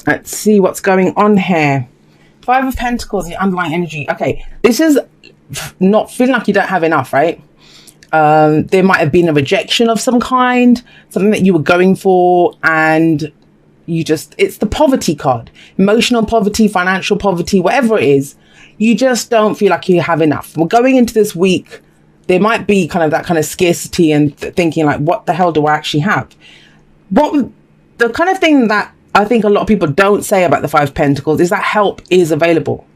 Let's see what's going on here. Five of Pentacles, the underlying energy. Okay, this is not feeling like you don't have enough, right? There might have been a rejection of some kind, something that you were going for, and it's the poverty card. Emotional poverty, financial poverty, whatever it is, you just don't feel like you have enough. We're going into this week, there might be kind of that kind of scarcity and thinking like, what the hell do I actually have? The kind of thing that I think a lot of people don't say about the Five of Pentacles is that help is available.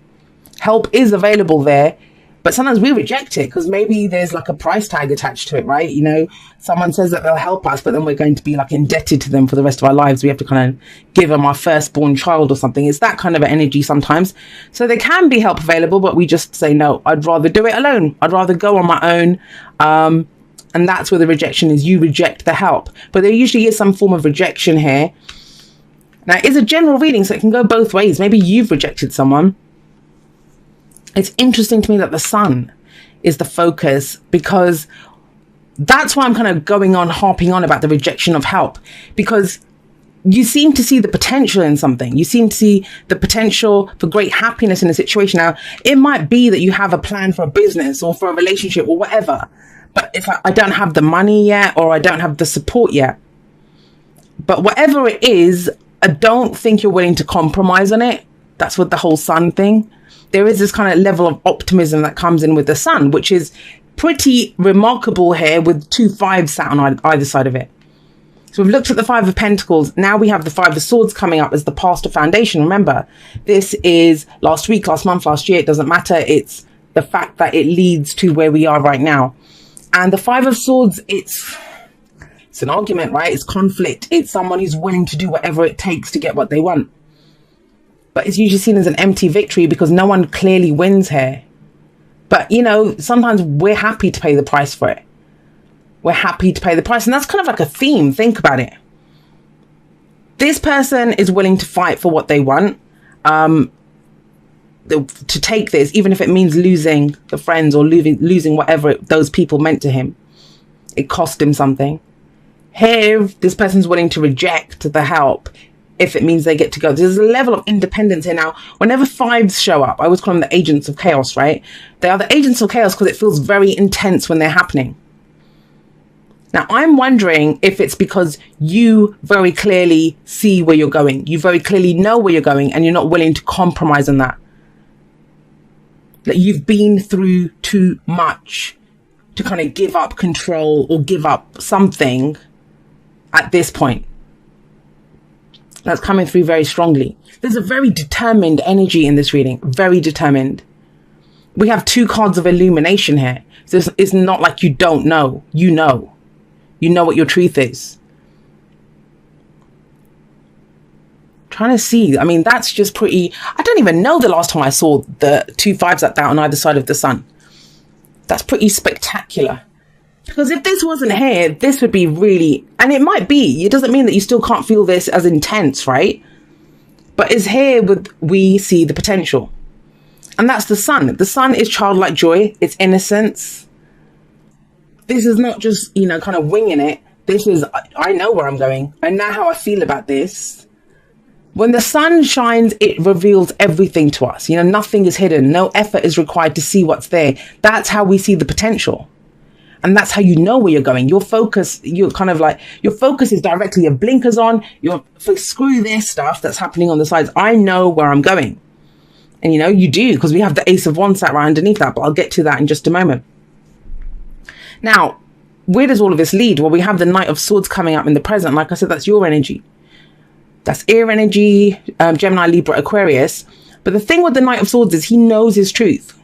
Help is available there, but sometimes we reject it because maybe there's like a price tag attached to it, right? You know, someone says that they'll help us, but then we're going to be like indebted to them for the rest of our lives. We have to kind of give them our firstborn child or something. It's that kind of energy sometimes. So there can be help available, but we just say, no, I'd rather do it alone. I'd rather go on my own. And that's where the rejection is. You reject the help, but there usually is some form of rejection here. Now, it's a general reading, so it can go both ways. Maybe you've rejected someone. It's interesting to me that the sun is the focus, because that's why I'm kind of harping on about the rejection of help, because you seem to see the potential in something. You seem to see the potential for great happiness in a situation. Now, it might be that you have a plan for a business or for a relationship or whatever, but it's like, I don't have the money yet, or I don't have the support yet. But whatever it is, I don't think you're willing to compromise on it. That's what the whole sun thing. There is this kind of level of optimism that comes in with the sun, which is pretty remarkable here with 2 5s sat on either side of it. So we've looked at the Five of Pentacles. Now we have the Five of Swords coming up as the pastor foundation. Remember, this is last week, last month, last year. It doesn't matter. It's the fact that it leads to where we are right now. And the Five of Swords, it's an argument, right? It's conflict. It's someone who's willing to do whatever it takes to get what they want. But it's usually seen as an empty victory because no one clearly wins here. But, you know, sometimes we're happy to pay the price for it. We're happy to pay the price. And that's kind of like a theme. Think about it. This person is willing to fight for what they want. To take this, even if it means losing the friends or losing whatever those people meant to him. It cost him something. Here, this person's willing to reject the help if it means they get to go. There's a level of independence here. Now, whenever fives show up, I always call them the agents of chaos, right? They are the agents of chaos because it feels very intense when they're happening. Now, I'm wondering if it's because you very clearly see where you're going. You very clearly know where you're going and you're not willing to compromise on that. That you've been through too much to kind of give up control or give up something at this point. That's coming through very strongly. There's a very determined energy in this reading. Very determined. We have 2 cards of illumination here. So it's not like you don't know. You know. You know what your truth is. Trying to see. I mean, that's just pretty... I don't even know the last time I saw the 2 5s like that on either side of the sun. That's pretty spectacular. Because if this wasn't here, this would be really... And it might be. It doesn't mean that you still can't feel this as intense, right? But it's here we see the potential. And that's the sun. The sun is childlike joy. It's innocence. This is not just, you know, kind of winging it. This is, I know where I'm going. I know how I feel about this. When the sun shines, it reveals everything to us. You know, nothing is hidden. No effort is required to see what's there. That's how we see the potential. And that's how you know where you're going. Your focus, you're kind of like, your focus is directly, your blinkers on, screw this stuff that's happening on the sides. I know where I'm going. And you know, you do, because we have the Ace of Wands sat right underneath that, but I'll get to that in just a moment. Now, where does all of this lead? Well, we have the Knight of Swords coming up in the present. Like I said, that's your energy. That's air energy, Gemini, Libra, Aquarius. But the thing with the Knight of Swords is he knows his truth.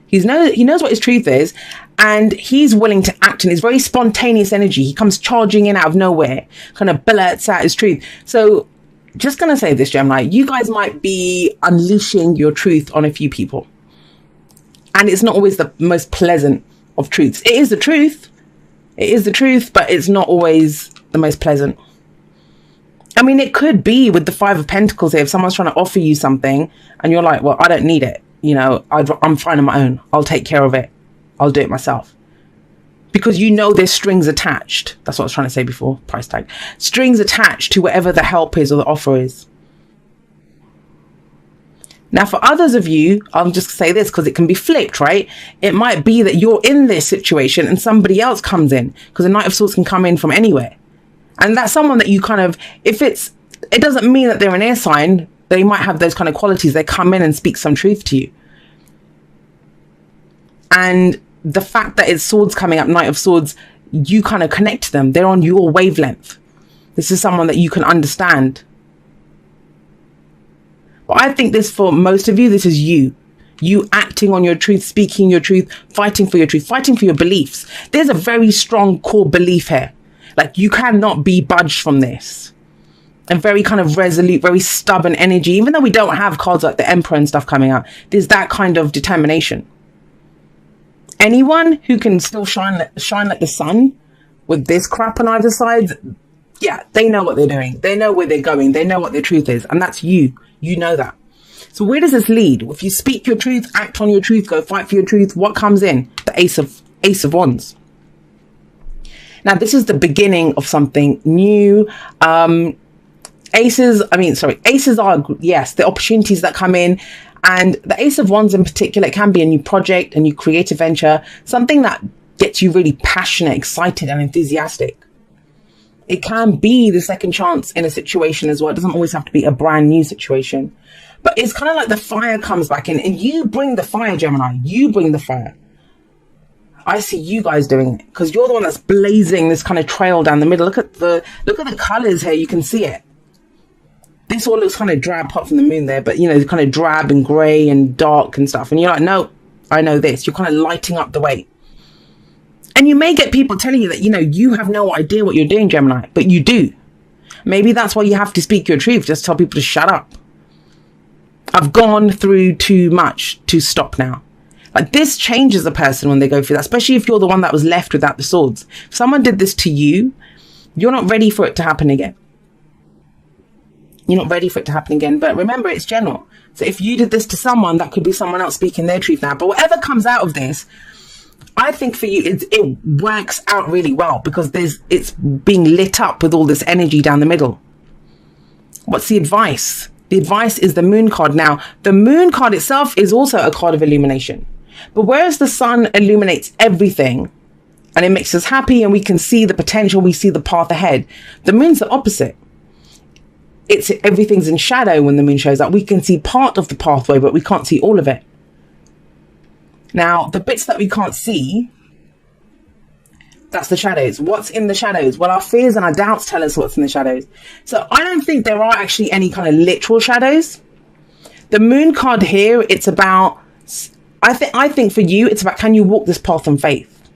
He knows what his truth is, and he's willing to act in his very spontaneous energy. He comes charging in out of nowhere, kind of blurts out his truth. So just going to say this, Gemini, you guys might be unleashing your truth on a few people. And it's not always the most pleasant of truths. It is the truth. It is the truth, but it's not always the most pleasant. I mean, it could be with the Five of Pentacles here. If someone's trying to offer you something and you're like, well, I don't need it. You know, I'm fine on my own. I'll take care of it. I'll do it myself. Because you know there's strings attached. That's what I was trying to say before. Price tag. Strings attached to whatever the help is or the offer is. Now, for others of you, I'll just say this because it can be flipped, right? It might be that you're in this situation and somebody else comes in, because the Knight of Swords can come in from anywhere. And that's someone that you kind of, it doesn't mean that they're an air sign. They might have those kind of qualities. They come in and speak some truth to you. And the fact that it's swords coming up, Knight of Swords, you kind of connect to them. They're on your wavelength. This is someone that you can understand. But I think this, for most of you, this is you acting on your truth, speaking your truth, fighting for your truth, fighting for your beliefs. There's a very strong core belief here. Like, you cannot be budged from this. And very kind of resolute, very stubborn energy. Even though we don't have cards like the Emperor and stuff coming out, there's that kind of determination. Anyone who can still shine like the sun with this crap on either side, yeah, they know what they're doing. They know where they're going. They know what their truth is. And that's you. You know that. So where does this lead? If you speak your truth, act on your truth, go fight for your truth, what comes in? The Ace of Wands. Now, this is the beginning of something new. Aces are, yes, the opportunities that come in. And the Ace of Wands in particular, it can be a new project, a new creative venture, something that gets you really passionate, excited and enthusiastic. It can be the second chance in a situation as well. It doesn't always have to be a brand new situation. But it's kind of like the fire comes back in, and you bring the fire, Gemini. You bring the fire. I see you guys doing it because you're the one that's blazing this kind of trail down the middle. Look at the colors here. You can see it. This all looks kind of drab apart from the moon there, but, you know, kind of drab and grey and dark and stuff. And you're like, no, I know this. You're kind of lighting up the way. And you may get people telling you that, you know, you have no idea what you're doing, Gemini, but you do. Maybe that's why you have to speak your truth. Just tell people to shut up. I've gone through too much to stop now. Like, this changes a person when they go through that, especially if you're the one that was left without the swords. If someone did this to you, you're not ready for it to happen again. You're not ready for it to happen again. But remember, it's general. So if you did this to someone, that could be someone else speaking their truth now. But whatever comes out of this, I think for you, it works out really well because it's being lit up with all this energy down the middle. What's the advice? The advice is the Moon card. Now, the Moon card itself is also a card of illumination. But whereas the sun illuminates everything and it makes us happy and we can see the potential, we see the path ahead, the Moon's the opposite. Everything's in shadow when the Moon shows up. We can see part of the pathway, but we can't see all of it. Now, the bits that we can't see, that's the shadows. What's in the shadows? Well, our fears and our doubts tell us what's in the shadows. So I don't think there are actually any kind of literal shadows. The Moon card here, it's about, I think for you, it's about, can you walk this path in faith?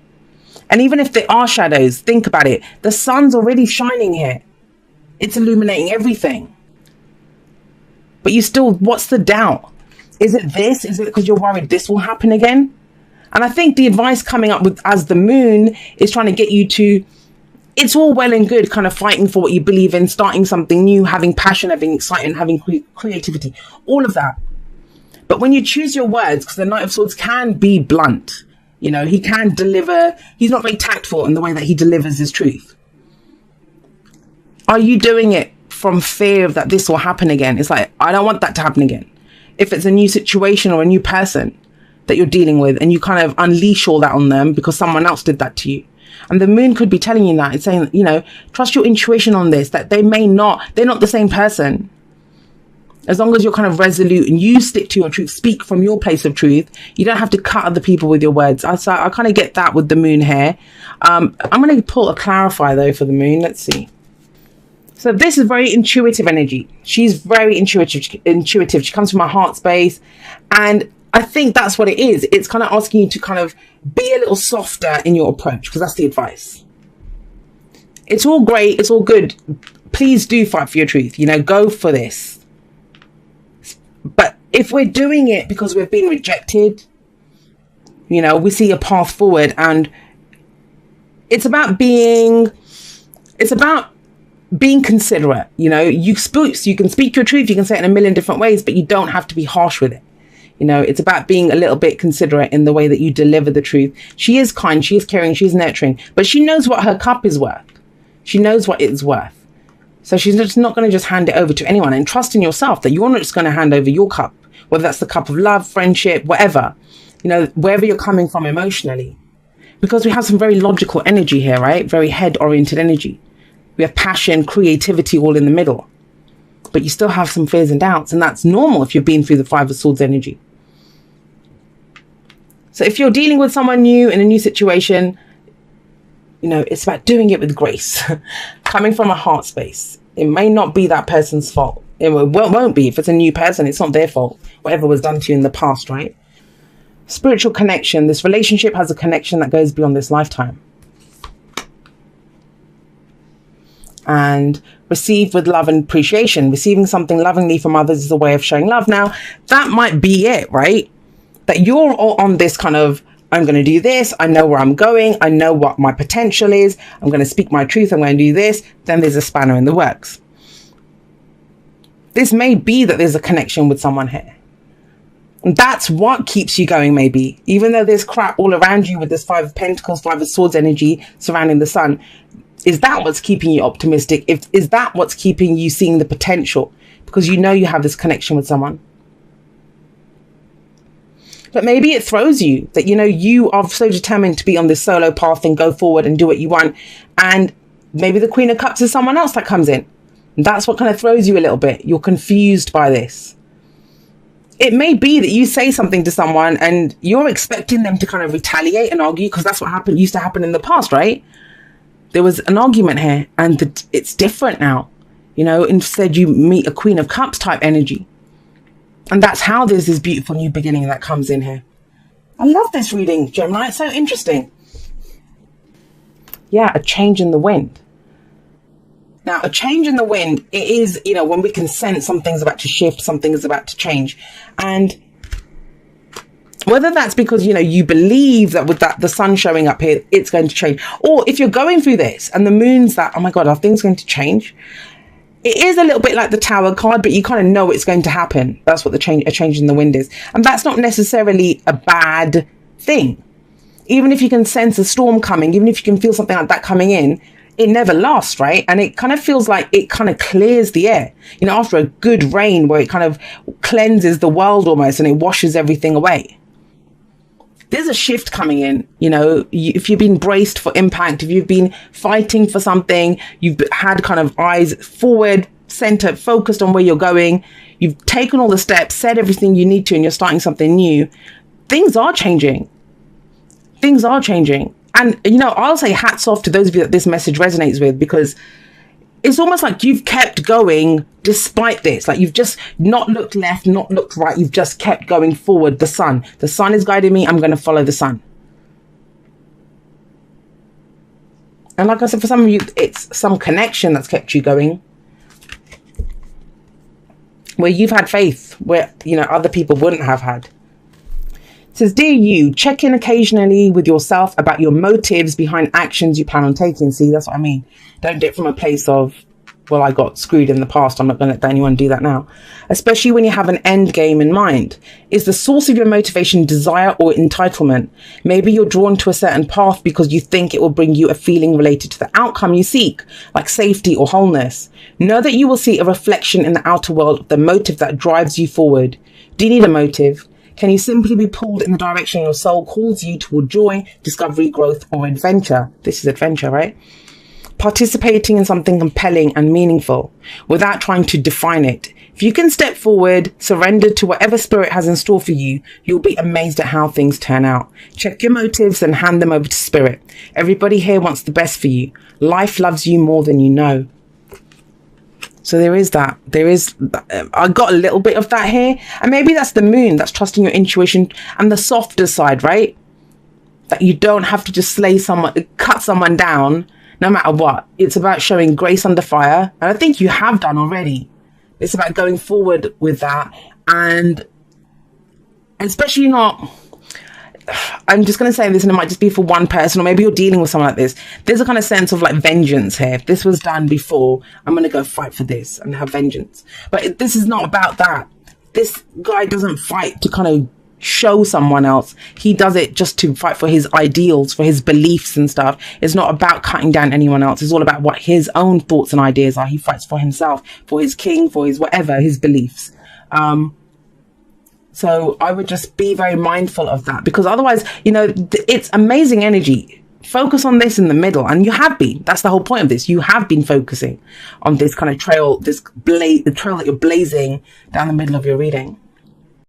And even if there are shadows, think about it. The sun's already shining here. It's illuminating everything. But you still, what's the doubt? Is it this? Is it because you're worried this will happen again? And I think the advice coming up with as the Moon is trying to get you to, it's all well and good kind of fighting for what you believe in, starting something new, having passion, having excitement, having creativity, all of that. But when you choose your words, because the Knight of Swords can be blunt, you know, he can deliver, he's not very tactful in the way that he delivers his truth. Are you doing it from fear that this will happen again? It's like, I don't want that to happen again. If it's a new situation or a new person that you're dealing with and you kind of unleash all that on them because someone else did that to you. And the Moon could be telling you that. It's saying, you know, trust your intuition on this, that they're not the same person. As long as you're kind of resolute and you stick to your truth, speak from your place of truth, you don't have to cut other people with your words. I kind of get that with the Moon here. I'm going to pull a clarifier though for the Moon. Let's see. So this is very intuitive energy. She's very intuitive. She comes from her heart space. And I think that's what it is. It's kind of asking you to kind of be a little softer in your approach, because that's the advice. It's all great. It's all good. Please do fight for your truth. You know, go for this. But if we're doing it because we've been rejected, you know, we see a path forward, and it's about being considerate. You know, you can speak your truth, you can say it in a million different ways, but you don't have to be harsh with it. You know, it's about being a little bit considerate in the way that you deliver the truth. She is kind, she is caring, she's nurturing, but she knows what her cup is worth. She knows what it's worth. So she's just not going to just hand it over to anyone, and trust in yourself that you're not just going to hand over your cup whether that's the cup of love, friendship, whatever, you know, wherever you're coming from emotionally. Because we have some very logical energy here, right? Very head-oriented energy. We have passion, creativity all in the middle. But you still have some fears and doubts, and that's normal if you're being through the Five of Swords energy. So if you're dealing with someone new in a new situation, you know, it's about doing it with grace, coming from a heart space. It may not be that person's fault. It won't be. If it's a new person, it's not their fault. Whatever was done to you in the past, right? Spiritual connection. This relationship has a connection that goes beyond this lifetime. And receive with love and appreciation. Receiving something lovingly from others is a way of showing love. Now, that might be it, right? That you're all on this kind of, I'm going to do this. I know where I'm going. I know what my potential is. I'm going to speak my truth. I'm going to do this. Then there's a spanner in the works. This may be that there's a connection with someone here. And that's what keeps you going, maybe. Even though there's crap all around you with this Five of Pentacles, Five of Swords energy surrounding the sun. Is that what's keeping you optimistic? Is that what's keeping you seeing the potential? Because you know you have this connection with someone. But maybe it throws you that, you know, you are so determined to be on this solo path and go forward and do what you want. And maybe the Queen of Cups is someone else that comes in. And that's what kind of throws you a little bit. You're confused by this. It may be that you say something to someone and you're expecting them to kind of retaliate and argue, because that's what used to happen in the past, right? There was an argument here and it's different now. You know, instead you meet a Queen of Cups type energy. And that's how there's this beautiful new beginning that comes in here. I love this reading, Gemini. It's so interesting. Yeah, a change in the wind. Now, a change in the wind, it is, you know, when we can sense something's about to shift, something is about to change. And whether that's because, you know, you believe that with that the sun showing up here, it's going to change. Or if you're going through this and the moon's that, oh my God, are things going to change? It is a little bit like the Tower card, but you kind of know it's going to happen. That's what a change in the wind is. And that's not necessarily a bad thing. Even if you can sense a storm coming, even if you can feel something like that coming in, it never lasts, right? And it kind of feels like it kind of clears the air. You know, after a good rain where it kind of cleanses the world almost and it washes everything away. There's a shift coming in, you know, if you've been braced for impact, if you've been fighting for something, you've had kind of eyes forward, centered, focused on where you're going. You've taken all the steps, said everything you need to, and you're starting something new. Things are changing. Things are changing. And, you know, I'll say hats off to those of you that this message resonates with, because it's almost like you've kept going despite this. Like you've just not looked left, not looked right. You've just kept going forward. The sun is guiding me. I'm going to follow the sun. And like I said, for some of you, it's some connection that's kept you going. Where you've had faith, where, you know, other people wouldn't have had. It says, dear you, check in occasionally with yourself about your motives behind actions you plan on taking. See, that's what I mean. Don't do it from a place of, well, I got screwed in the past. I'm not going to let anyone do that now. Especially when you have an end game in mind. Is the source of your motivation desire or entitlement? Maybe you're drawn to a certain path because you think it will bring you a feeling related to the outcome you seek, like safety or wholeness. Know that you will see a reflection in the outer world of the motive that drives you forward. Do you need a motive? Can you simply be pulled in the direction your soul calls you toward joy, discovery, growth, or adventure? This is adventure, right? Participating in something compelling and meaningful without trying to define it. If you can step forward, surrender to whatever spirit has in store for you, you'll be amazed at how things turn out. Check your motives and hand them over to spirit. Everybody here wants the best for you. Life loves you more than you know. So there is that. I got a little bit of that here. And maybe that's the moon. That's trusting your intuition and the softer side, right? That you don't have to just cut someone down no matter what. It's about showing grace under fire. And I think you have done already. It's about going forward with that. And especially not... I'm just going to say this, and it might just be for one person, or maybe you're dealing with someone like this. There's a kind of sense of like vengeance here. If this was done before, I'm going to go fight for this and have vengeance. But this is not about that. This guy doesn't fight to kind of show someone else. He does it just to fight for his ideals, for his beliefs and stuff. It's not about cutting down anyone else. It's all about what his own thoughts and ideas are. He fights for himself, for his king, for his whatever, his beliefs. So I would just be very mindful of that, because otherwise, it's amazing energy. Focus on this in the middle, and you have been. That's the whole point of this. You have been focusing on this kind of trail, the trail that you're blazing down the middle of your reading.